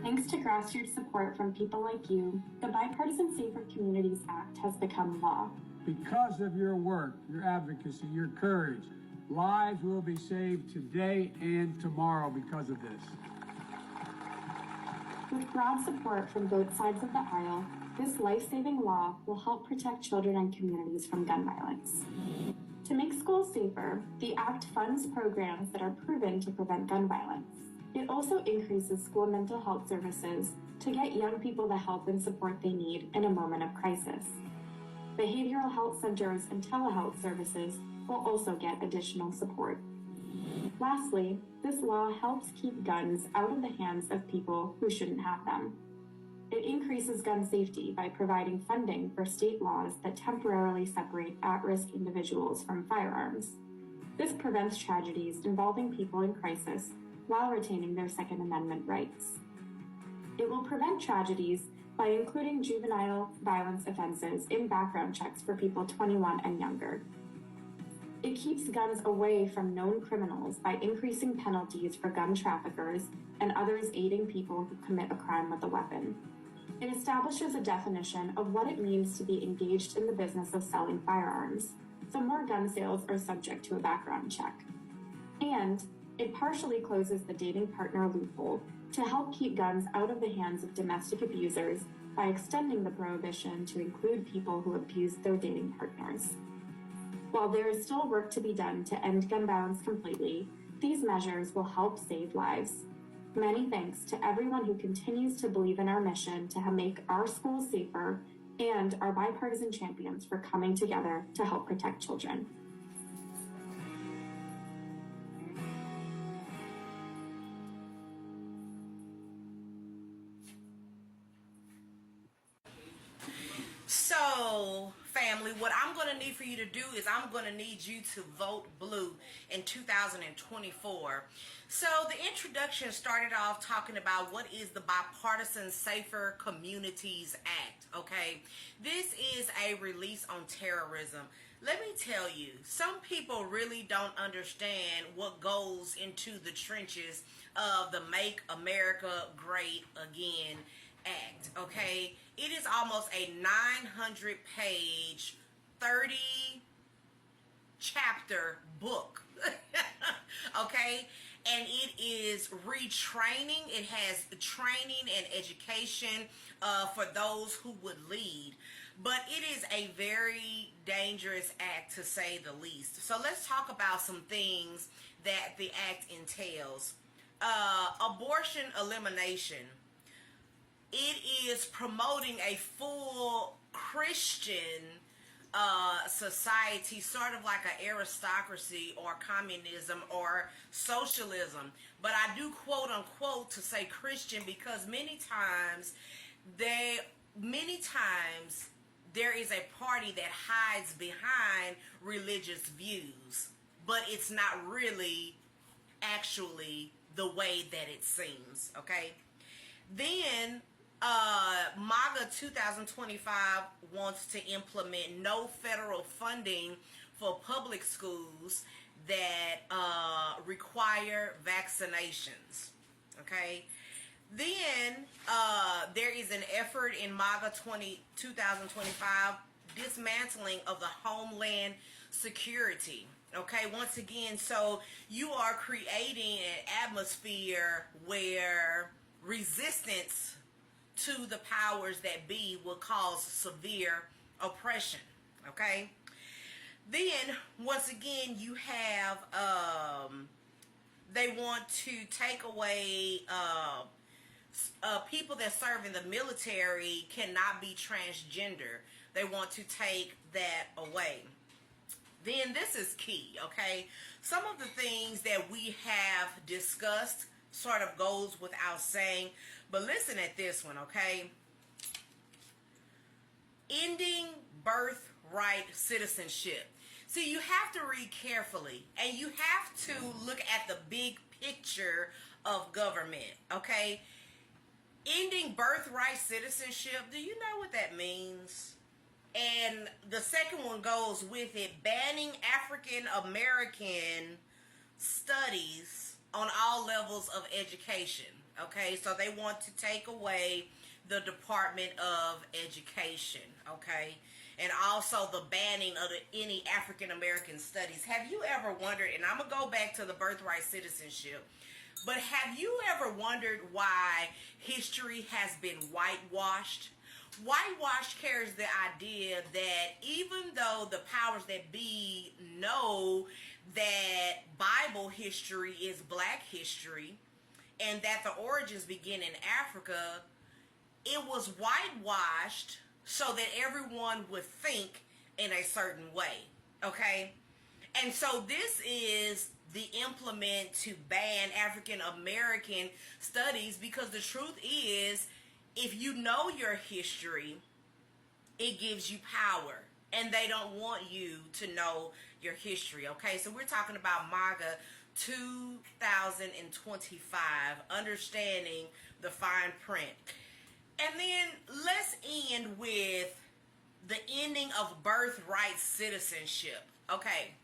Thanks to grassroots support from people like you, the Bipartisan Safer Communities Act has become law. Because of your work, your advocacy, your courage, lives will be saved today and tomorrow because of this. With broad support from both sides of the aisle, this life-saving law will help protect children and communities from gun violence. To make schools safer, the Act funds programs that are proven to prevent gun violence. It also increases school mental health services to get young people the help and support they need in a moment of crisis. Behavioral health centers and telehealth services will also get additional support. Lastly, this law helps keep guns out of the hands of people who shouldn't have them. It increases gun safety by providing funding for state laws that temporarily separate at-risk individuals from firearms. This prevents tragedies involving people in crisis while retaining their Second Amendment rights. It will prevent tragedies by including juvenile violence offenses in background checks for people 21 and younger. It keeps guns away from known criminals by increasing penalties for gun traffickers and others aiding people who commit a crime with a weapon. It establishes a definition of what it means to be engaged in the business of selling firearms, so more gun sales are subject to a background check. And it partially closes the dating partner loophole to help keep guns out of the hands of domestic abusers by extending the prohibition to include people who abuse their dating partners. While there is still work to be done to end gun violence completely, these measures will help save lives. Many thanks to everyone who continues to believe in our mission to make our schools safer and our bipartisan champions for coming together to help protect children. So, family, what I'm going to need for you to do is I'm going to need you to vote blue in 2024. So, the introduction started off talking about what is the Bipartisan Safer Communities Act, okay? This is a release on terrorism. Let me tell you, some people really don't understand what goes into the trenches of the Make America Great Again Act, okay? It is almost a 900-page, 30-chapter book, okay? And it is retraining. It has training and education for those who would lead. But it is a very dangerous act, to say the least. So let's talk about some things that the act entails. Abortion elimination. It is promoting a full Christian society, sort of like an aristocracy or communism or socialism. But I do quote unquote to say Christian because many times there is a party that hides behind religious views, but it's not really actually the way that it seems, okay? Then MAGA 2025 wants to implement no federal funding for public schools that require vaccinations, okay? Then there is an effort in MAGA 2025 dismantling of the Homeland Security, okay? Once again, so you are creating an atmosphere where resistance to the powers that be will cause severe oppression, okay? Then, once again, you have, they want to take away, people that serve in the military cannot be transgender. They want to take that away. Then, this is key, okay? Some of the things that we have discussed sort of goes without saying, but listen at this one, okay? Ending birthright citizenship. See, you have to read carefully, and you have to look at the big picture of government, okay? Ending birthright citizenship, do you know what that means? And the second one goes with it, banning African American studies on all levels of education. Okay, so they want to take away the Department of Education. Okay, and also the banning of any African American studies. Have you ever wondered, and I'm going to go back to the birthright citizenship, but have you ever wondered why history has been whitewashed? Whitewashed carries the idea that even though the powers that be know that Bible history is black history and that the origins begin in Africa, it was whitewashed so that everyone would think in a certain way, okay? And so this is the implement to ban African American studies, because the truth is, if you know your history, it gives you power, and they don't want you to know your history, okay? So we're talking about MAGA 2025, understanding the fine print. And then let's end with the ending of birthright citizenship, okay?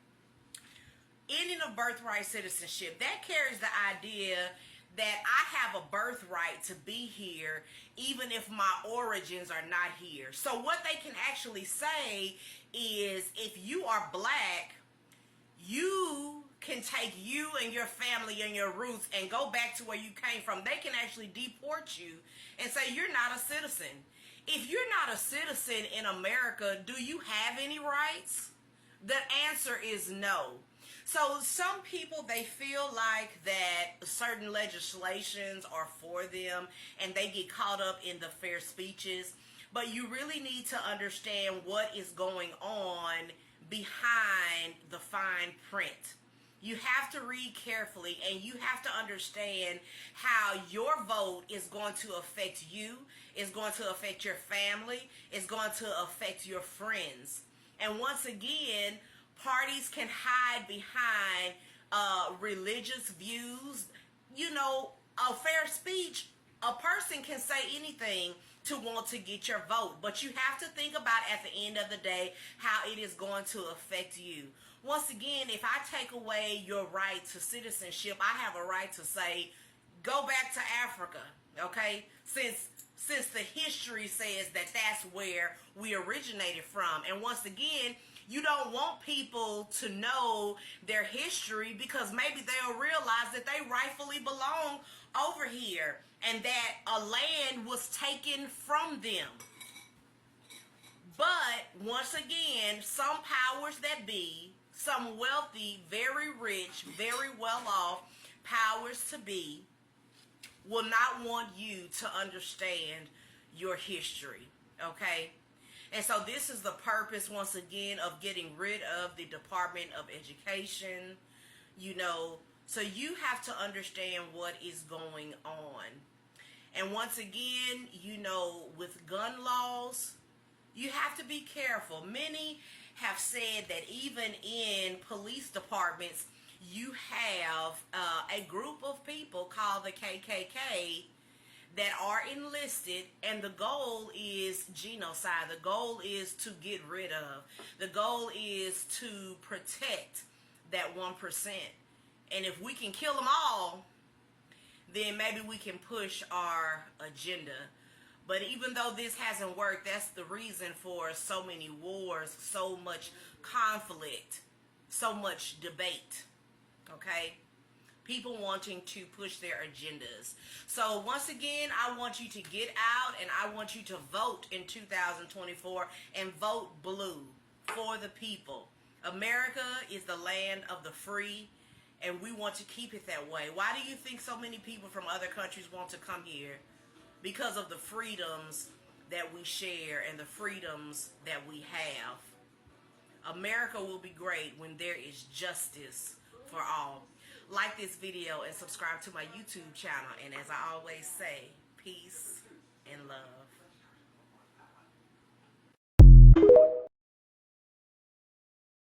Ending of birthright citizenship, that carries the idea that I have a birthright to be here even if my origins are not here. So what they can actually say is, if you are black, you can take you and your family and your roots and go back to where you came from. They can actually deport you and say you're not a citizen. If you're not a citizen in America, do you have any rights? The answer is no. So some people, they feel like that certain legislations are for them and they get caught up in the fair speeches. But you really need to understand what is going on behind the fine print. You have to read carefully, and you have to understand how your vote is going to affect you, is going to affect your family, is going to affect your friends. And once again, parties can hide behind religious views. You know, a fair speech, a person can say anything to want to get your vote, but you have to think about at the end of the day how it is going to affect you. Once again, if I take away your right to citizenship, I have a right to say, go back to Africa, okay? Since the history says that that's where we originated from. And once again, you don't want people to know their history, because maybe they'll realize that they rightfully belong over here and that a land was taken from them. But once again, some powers that be, some wealthy, very rich, very well off powers to be, will not want you to understand your history, okay? And so this is the purpose, once again, of getting rid of the Department of Education, you know. So you have to understand what is going on. And once again, you know, with gun laws, you have to be careful. Many have said that even in police departments, you have a group of people called the KKK that are enlisted, and the goal is genocide. The goal is to get rid of. The goal is to protect that 1%. And if we can kill them all, then maybe we can push our agenda. But even though this hasn't worked, that's the reason for so many wars, so much conflict, so much debate, okay? People wanting to push their agendas. So once again, I want you to get out, and I want you to vote in 2024 and vote blue for the people. America is the land of the free, and we want to keep it that way. Why do you think so many people from other countries want to come here? Because of the freedoms that we share and the freedoms that we have. America will be great when there is justice for all. Like this video and subscribe to my YouTube channel. And as I always say, peace and love.